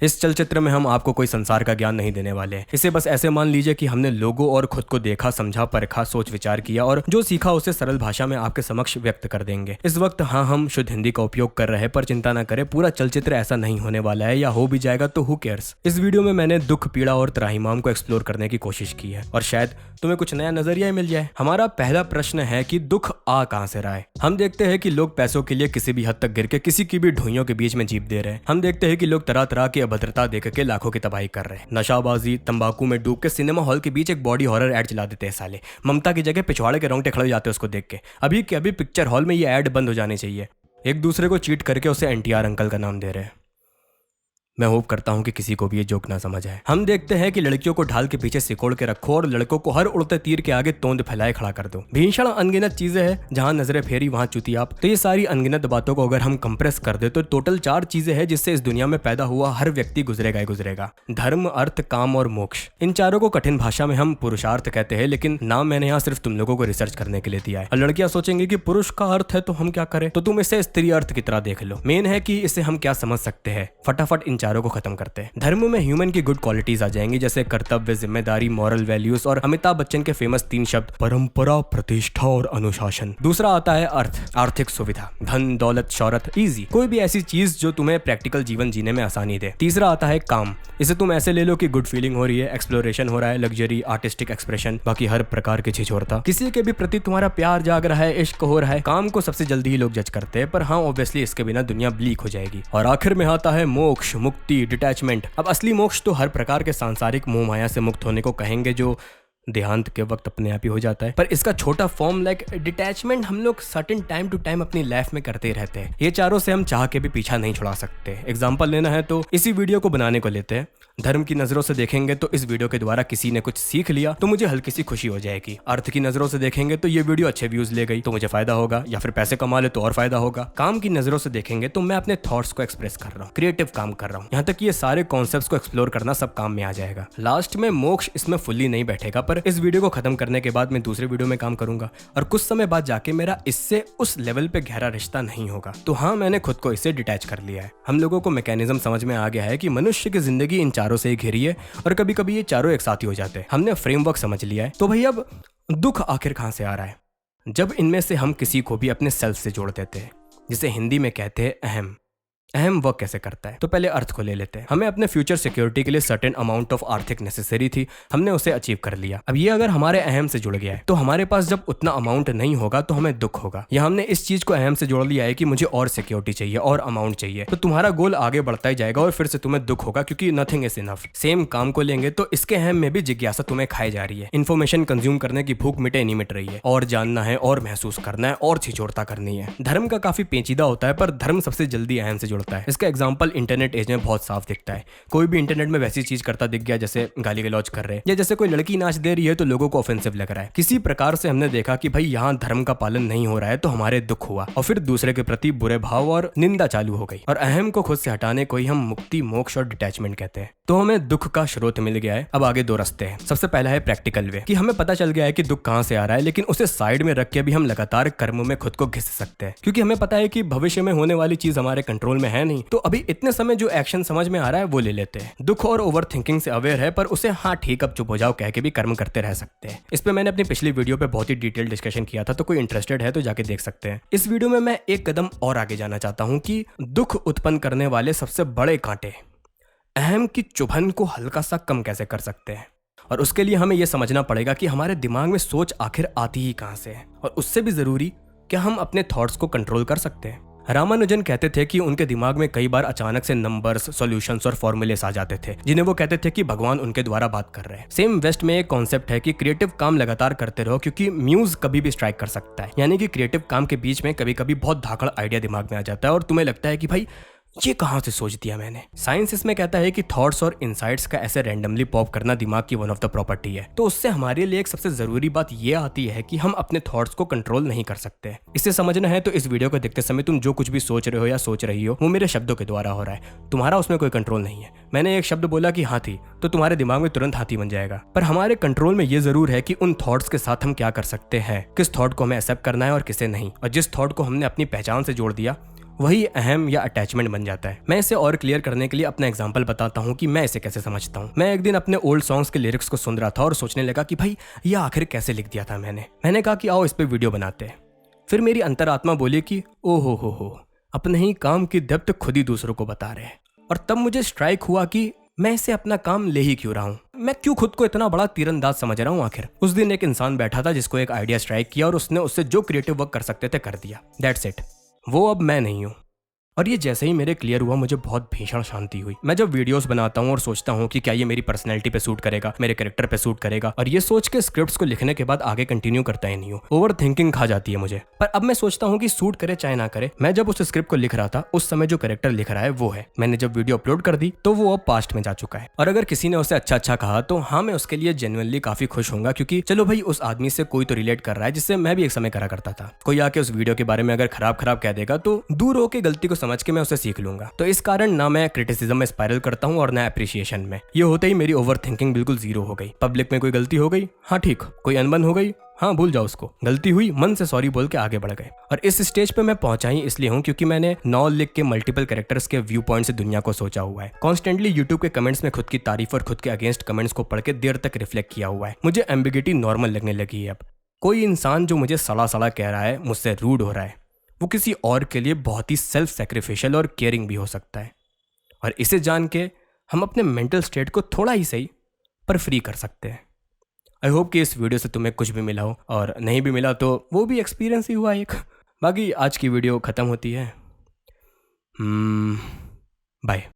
इस चलचित्र में हम आपको कोई संसार का ज्ञान नहीं देने वाले हैं। इसे बस ऐसे मान लीजिए कि हमने लोगों और खुद को देखा, समझा, परखा, सोच विचार किया और जो सीखा उसे सरल भाषा में आपके समक्ष व्यक्त कर देंगे। इस वक्त हाँ हम शुद्ध हिंदी का उपयोग कर रहे हैं, पर चिंता न करें, पूरा चलचित्र ऐसा नहीं होने वाला है, या हो भी जाएगा तो हु केयर्स। इस वीडियो में मैंने दुख, पीड़ा और त्राहिमाम को एक्सप्लोर करने की कोशिश की है और शायद तुम्हें कुछ नया नजरिया मिल जाए। हमारा पहला प्रश्न है कि दुख आ कहां से रहा है। हम देखते हैं कि लोग पैसों के लिए किसी भी हद तक गिर के किसी की भी ढूंढियों के बीच में जीप दे रहे हैं। हम देखते हैं कि लोग तरह तरह की अभद्रता देख के लाखों की तबाही कर रहे हैं। नशाबाजी, तंबाकू में डूब के सिनेमा हॉल के बीच एक बॉडी हॉरर ऐड चला देते हैं साले। ममता की जगह पिछवाड़े के रोंगटे खड़े हो जाते हैं उसको देख के। अभी के अभी पिक्चर हॉल में ये ऐड बंद हो जानी चाहिए। एक दूसरे को चीट करके उसे एनटीआर अंकल का नाम दे रहे हैं। मैं होप करता हूं कि किसी को भी ये जोक ना समझ आए। हम देखते हैं कि लड़कियों को ढाल के पीछे सिकोड़ के रखो और लड़कों को हर उड़ते तीर के आगे तोंद फैलाए खड़ा कर दो। भीषण अनगिनत चीजें हैं, जहां नजरें फेरी वहां चुती आप। तो ये सारी अनगिनत बातों को अगर हम कंप्रेस कर दे तो टोटल 4 चीजें हैं जिससे इस दुनिया में पैदा हुआ हर व्यक्ति गुजरेगा ही गुजरेगा। धर्म, अर्थ, काम और मोक्ष। इन चारों को कठिन भाषा में हम पुरुषार्थ कहते हैं, लेकिन नाम मैंने यहाँ सिर्फ तुम लोगों को रिसर्च करने के लिए दिया है। और लड़कियां सोचेंगी कि पुरुष का अर्थ है तो हम क्या करें, तो तुम इसे स्त्री अर्थ की तरह देख लो। मेन है कि इसे हम क्या समझ सकते हैं। फटाफट इन चारों को खत्म करते हैं। धर्म में ह्यूमन की गुड क्वालिटीज आ जाएंगी, जैसे कर्तव्य, जिम्मेदारी, मॉरल वैल्यूज और अमिताभ बच्चन के फेमस 3 शब्द परंपरा, प्रतिष्ठा और अनुशासन। दूसरा आता है अर्थ, आर्थिक सुविधा, धन, दौलत, शौहरत, इजी, कोई भी ऐसी चीज जो तुम्हें प्रैक्टिकल जीवन जीने में आसानी दे। तीसरा आता है काम। इसे तुम ऐसे ले लो कि गुड फीलिंग हो रही है, एक्सप्लोरेशन हो रहा है, लग्जरी, आर्टिस्टिक एक्सप्रेशन, बाकी हर प्रकार की छिछोरता, किसी के भी प्रति तुम्हारा प्यार जाग रहा है, इश्क हो रहा है। काम को सबसे जल्दी ही लोग जज करते हैं, पर हाँ ऑब्वियसली इसके बिना दुनिया ब्लीक हो जाएगी। और आखिर में आता है मोक्ष, मुक्ति, डिटैचमेंट। अब असली मोक्ष तो हर प्रकार के सांसारिक मोह माया से मुक्त होने को कहेंगे, जो देहांत के वक्त अपने आप ही हो जाता है। पर इसका छोटा फॉर्म लाइक डिटैचमेंट हम लोग सर्टेन टाइम टू टाइम अपनी लाइफ में करते ही रहते हैं। ये चारों से हम चाह के भी पीछा नहीं छुड़ा सकते। एग्जांपल लेना है तो इसी वीडियो को बनाने को लेते हैं। धर्म की नजरों से देखेंगे तो इस वीडियो के द्वारा किसी ने कुछ सीख लिया तो मुझे हल्की सी खुशी हो जाएगी। अर्थ की नजरों से देखेंगे तो ये वीडियो अच्छे व्यूज ले गई तो मुझे फायदा होगा, या फिर पैसे कमा ले तो और फायदा होगा। काम की नजरों से देखेंगे तो मैं अपने थॉट्स को एक्सप्रेस कर रहा हूँ, क्रिएटिव काम कर रहा हूँ। यहाँ तक कि ये सारे कॉन्सेप्ट्स को एक्सप्लोर करना सब काम में आ जाएगा। लास्ट में मोक्ष इसमें फुल्ली नहीं बैठेगा, पर इस वीडियो को खत्म करने के बाद मैं दूसरे वीडियो में काम करूंगा और कुछ समय बाद जाके मेरा इससे उस लेवल पे गहरा रिश्ता नहीं होगा। तो हाँ, मैंने खुद को इससे डिटैच कर लिया है। हम लोगों को मैकेनिज्म समझ में आ गया है कि मनुष्य की जिंदगी इन चारों से ही घिरी है और कभी कभी ये चारों एक साथ ही हो जाते हैं। हमने फ्रेमवर्क समझ लिया है। तो भाई अब दुख आखिर कहां से आ रहा है? जब इनमें से हम किसी को भी अपने सेल्फ से जोड़ देते हैं, जिसे हिंदी में कहते हैं अहम। अहम वर्क कैसे करता है? तो पहले अर्थ को ले लेते हैं। हमें अपने फ्यूचर सिक्योरिटी के लिए सर्टेन अमाउंट ऑफ आर्थिक नेसेसरी थी, हमने उसे अचीव कर लिया। अब ये अगर हमारे अहम से जुड़ गया है तो हमारे पास जब उतना अमाउंट नहीं होगा तो हमें दुख होगा। या हमने इस चीज को अहम से जोड़ लिया है कि मुझे और सिक्योरिटी चाहिए और अमाउंट चाहिए, तो तुम्हारा गोल आगे बढ़ता ही जाएगा और फिर से तुम्हें दुख होगा क्योंकि नथिंग इज इनफ। सेम काम को लेंगे तो इसके अहम में भी जिज्ञासा तुम्हें खाई जा रही है। इन्फॉर्मेशन कंज्यूम करने की भूख मिटे नहीं मिट रही है, और जानना है और महसूस करना है और छिछोरता करनी है। धर्म का काफी पेचीदा होता है, पर धर्म सबसे जल्दी अहम से जुड़ता है। इसका एग्जाम्पल इंटरनेट एज में बहुत साफ दिखता है। कोई भी इंटरनेट में वैसी चीज करता दिख गया जैसे गाली गलौज कर रहे हैं, या जैसे कोई लड़की नाच दे रही है तो लोगों को ऑफेंसिव लग रहा है। किसी प्रकार से हमने देखा कि भाई यहाँ धर्म का पालन नहीं हो रहा है तो हमारे दुख हुआ, और फिर दूसरे के प्रति बुरे भाव और निंदा चालू हो गई। और अहम को खुद से हटाने को ही हम मुक्ति, मोक्ष और डिटैचमेंट कहते हैं। तो हमें दुख का स्रोत मिल गया है। अब आगे 2 रास्ते हैं। सबसे पहला है प्रैक्टिकल वे, कि हमें पता चल गया है कि दुख कहां से आ रहा है, लेकिन उसे साइड में रख के भी हम लगातार कर्म में खुद को घिस सकते हैं, क्योंकि हमें पता है कि भविष्य में होने वाली चीज हमारे कंट्रोल में है नहीं। तो अभी इतने समय जो एक्शन समझ में आ रहा है वो ले लेते हैं। दुख और ओवर थिंकिंग से अवेयर है, पर उसे हाँ ठीक अब चुप हो जाओ कह के भी कर्म करते रह सकते हैं। इस पे मैंने अपनी पिछली वीडियो पे बहुत ही डिटेल डिस्कशन किया था, तो कोई इंटरेस्टेड है तो जाके देख सकते हैं। इस वीडियो में मैं एक कदम और आगे जाना चाहता हूँ कि दुख उत्पन्न करने वाले सबसे बड़े कांटे अहम की चुभन को हल्का सा कम कैसे कर सकते हैं। और उसके लिए हमें यह समझना पड़ेगा कि हमारे दिमाग में सोच आखिर आती ही कहां से है, और उससे भी जरूरी क्या हम अपने थॉट्स को कंट्रोल कर सकते हैं। रामानुजन कहते थे कि उनके दिमाग में कई बार अचानक से नंबर्स, सॉल्यूशंस और फॉर्मूलेस आ जाते थे, जिन्हें वो कहते थे कि भगवान उनके द्वारा बात कर रहे हैं। सेम वेस्ट में एक कॉन्सेप्ट है कि क्रिएटिव काम लगातार करते रहो, क्योंकि म्यूज कभी भी स्ट्राइक कर सकता है। यानी कि क्रिएटिव काम के बीच में कभी कभी बहुत धाकड़ आइडिया दिमाग में आ जाता है और तुम्हें लगता है कि भाई ये कहां से सोच दिया मैंने। साइंस इसमें कहता है कि थॉट्स और इनसाइट्स का ऐसे रैंडमली पॉप करना दिमाग की वन ऑफ द प्रॉपर्टी है। तो उससे हमारे लिए एक सबसे जरूरी बात ये आती है कि हम अपने थॉट्स को कंट्रोल नहीं कर सकते। इसे समझना है तो इस वीडियो को देखते समय तुम जो कुछ भी सोच रहे हो या सोच रही हो वो मेरे शब्दों के द्वारा हो रहा है, तुम्हारा उसमें कोई कंट्रोल नहीं है। मैंने एक शब्द बोला कि हाथी, तो तुम्हारे दिमाग में तुरंत हाथी बन जाएगा। पर हमारे कंट्रोल में ये जरूर है कि उन थॉट्स के साथ हम क्या कर सकते हैं, किस थॉट को हमें एक्सेप्ट करना है और किसे नहीं। और जिस थॉट को हमने अपनी पहचान से जोड़ दिया वही अहम या अटैचमेंट बन जाता है। मैं इसे और क्लियर करने के लिए अपना एग्जांपल बताता हूँ कि मैं इसे कैसे समझता हूँ। मैं एक दिन अपने ओल्ड सॉन्ग्स के लिरिक्स को सुन रहा था और सोचने लगा कि भाई ये आखिर कैसे लिख दिया था मैंने कहा कि आओ इस पे वीडियो बनाते हैं। फिर मेरी अंतरात्मा बोली कि ओ हो, अपने ही काम की डेप्थ खुद ही दूसरों को बता रहे हैं। और तब मुझे स्ट्राइक हुआ कि मैं इसे अपना काम ले ही क्यों रहा हूँ, मैं क्यों खुद को इतना बड़ा तीरंदाज समझ रहा हूँ आखिर। उस दिन एक इंसान बैठा था जिसको एक आइडिया स्ट्राइक किया और उसने उससे जो क्रिएटिव वर्क कर सकते थे कर दिया। That's it. वो अब मैं नहीं हूँ। और ये जैसे ही मेरे क्लियर हुआ मुझे बहुत भीषण शांति हुई। मैं जब वीडियोस बनाता हूँ और सोचता हूँ कि क्या ये मेरी पर्सनैलिटी पे सूट करेगा, मेरे कैरेक्टर पे सूट करेगा, और ये सोच के स्क्रिप्ट्स को लिखने के बाद आगे कंटिन्यू करता ही नहीं हूँ। ओवर थिंकिंग खा जाती है मुझे। पर अब मैं सोचता हूँ कि सूट करे चाहे ना करे, मैं जब उस स्क्रिप्ट को लिख रहा था उस समय जो कैरेक्टर लिख रहा है वो है। मैंने जब वीडियो अपलोड कर दी तो वो अब पास्ट में जा चुका है। और अगर किसी ने उसे अच्छा कहा तो हाँ, मैं उसके लिए जेन्युइनली काफी खुश होऊंगा, क्योंकि चलो भाई उस आदमी से कोई तो रिलेट कर रहा है जिससे मैं भी एक समय करा करता था। कोई आके उस वीडियो के बारे में अगर खराब कह देगा तो दूर होकर गलती को समझ के मैं उसे सीख लूंगा। तो इस कारण ना मैं क्रिटिसिज्म में स्पाइरल करता हूँ और ना एप्रिसिएशन में। ये होते ही मेरी ओवर थिंकिंग बिल्कुल जीरो हो गई। पब्लिक में कोई गलती हो गई, हाँ ठीक, कोई अनबन हो गई, हाँ भूल जाओ उसको, गलती हुई, मन से सॉरी बोल के आगे बढ़ गए। और इस स्टेज पे मैं पहुंचा ही इसलिए हूँ क्योंकि मैंने नॉल लिख के मल्टीपल कैरेक्टर्स के व्यू पॉइंट से दुनिया को सोचा हुआ है। कॉन्स्टेंटली यूट्यूब के कमेंट्स में खुद की तारीफ और खुद के अगेंस्ट कमेंट्स को पढ़ के देर तक रिफ्लेक्ट किया हुआ है। मुझे एम्बिगिटी नॉर्मल लगने लगी है अब। कोई इंसान जो मुझे सड़ा कह रहा है, मुझसे रूड हो रहा है, वो किसी और के लिए बहुत ही सेल्फ सेक्रीफिशियल और केयरिंग भी हो सकता है। और इसे जान के हम अपने मेंटल स्टेट को थोड़ा ही सही पर फ्री कर सकते हैं। आई होप कि इस वीडियो से तुम्हें कुछ भी मिला हो, और नहीं भी मिला तो वो भी एक्सपीरियंस ही हुआ एक। बाकी आज की वीडियो ख़त्म होती है। बाय।